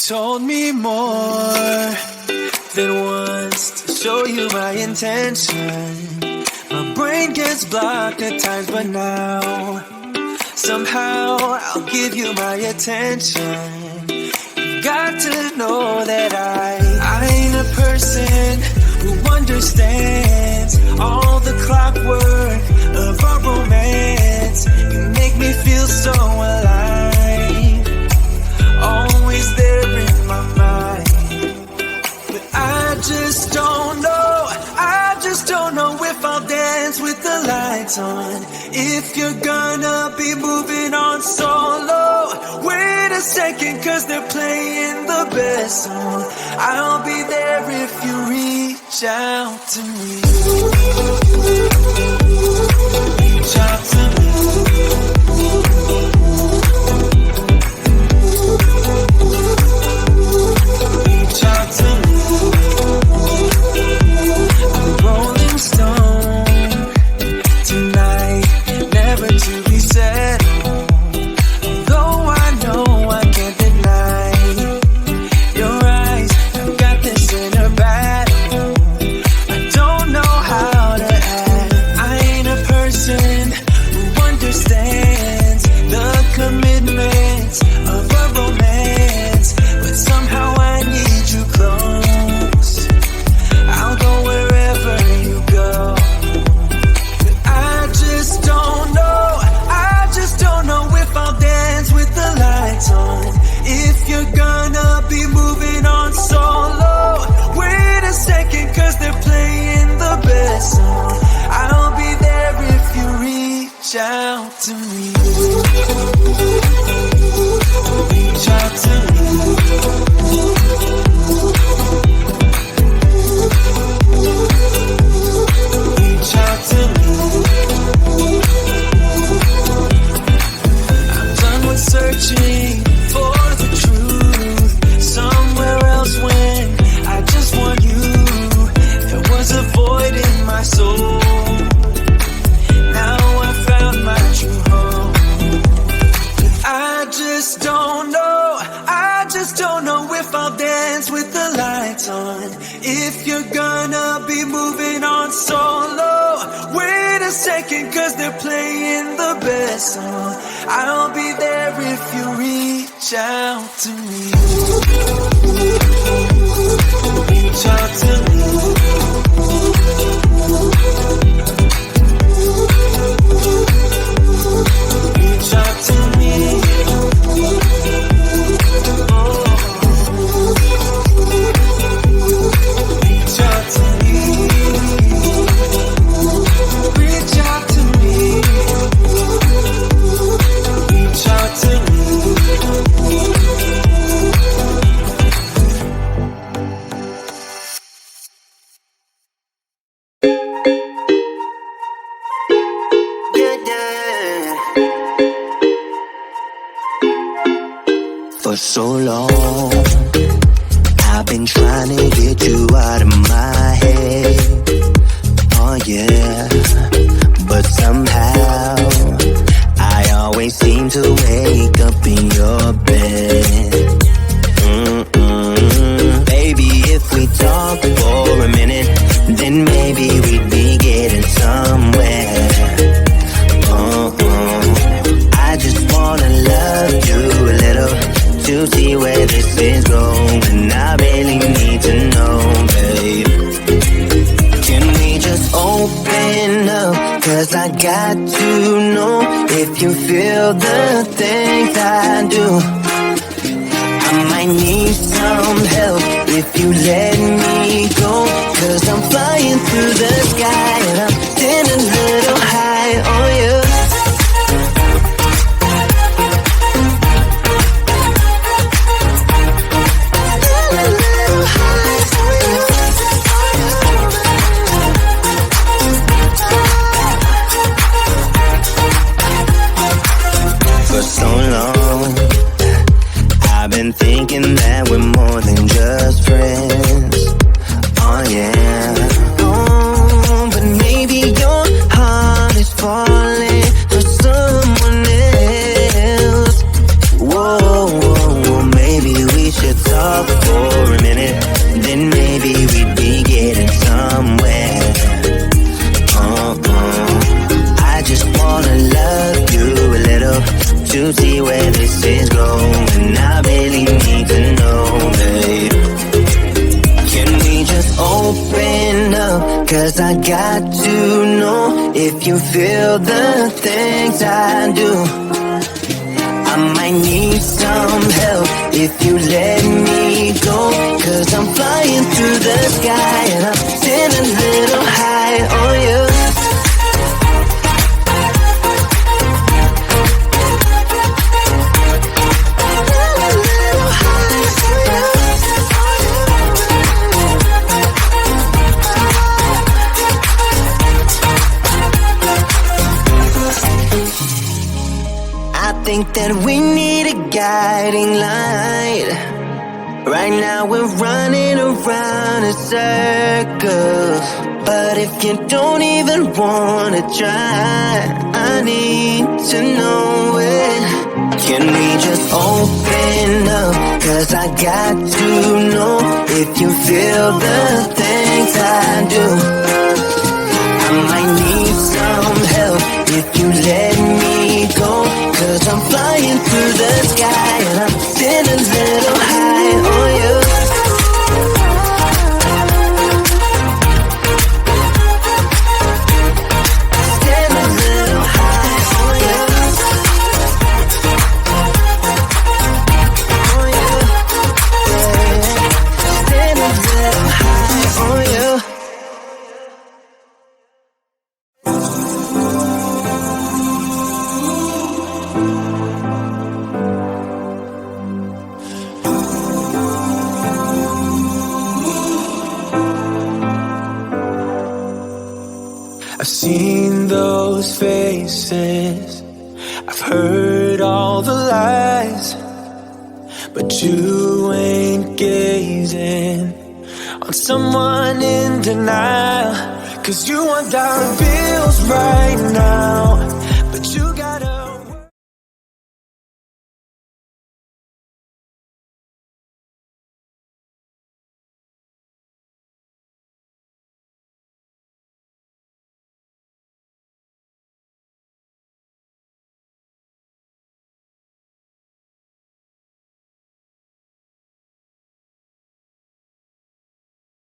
told me more than once to show you my intention. My brain gets blocked at times, but now somehow I'll give you my attention. You've got to know that I ain't a person who understands all the clockwork of our romance. You make me feel so alive, always there in my mind. But I just don't know if I'll dance with the lights on. If you're gonna be moving on solo, wait a second, cause they're playing the best song. I'll be there if you reach out to me. Reach out to me. Reach out to me. I'm a rolling stone tonight, never to be settled. Though I know I can't deny your eyes, I've got this inner battle. I don't know how to act. I ain't a person who understands the commitments of a romance, but somehow I need you close. I'll go wherever you go. But I just don't know if I'll dance with the lights on. If you're gonna be moving on solo, wait a second, cause they're playing the best song. I'll be there if you reach out to me. Reach out to me. Reach out to me. I'm done with searching for the truth somewhere else when I just want you. There was a void in my soul. Now I found my true home. But I just don't know if I'll dance with the lights on. If you're gonna be moving on solo, wait a second, cause they're playing the best song. I'll be there if you reach out to me. Reach out to me. Reach out to me. Reach out to me. Reach out to me. Reach out to me. For so long, I've been trying to get you out of my head. Oh yeah, but somehow I always seem to wake up in your bed. Baby, if we talk for a minute, then maybe we'd be getting somewhere. I just wanna love you a little to see where this is going. I really need to know, babe. Can we just open up? Cause I got to know if you feel the things I do. I might need some help if you let me go. Cause I'm flying through the sky and I'm getting a little high on you. For so long, I've been thinking that we're more than just friends. Oh yeah. Oh, but maybe you're 'cause I got to know if you feel the things I do. I might need some help if you let me go, 'cause I'm flying through the sky and I'm sitting a little high on you. I think that we need a guiding light. Right now we're running around in circles, but if you don't even wanna try, I need to know it. Can we just open up? 'Cause I got to know if you feel the things I do. I might need some help if you let me go, 'cause I'm flying through the sky and I'm sitting a little high on you. Sitting a little high on you. On you. Yeah. Sitting a little high on you. I've seen those faces, I've heard all the lies, but you ain't gazing on someone in denial. 'Cause you want dollar bills right now, but you gotta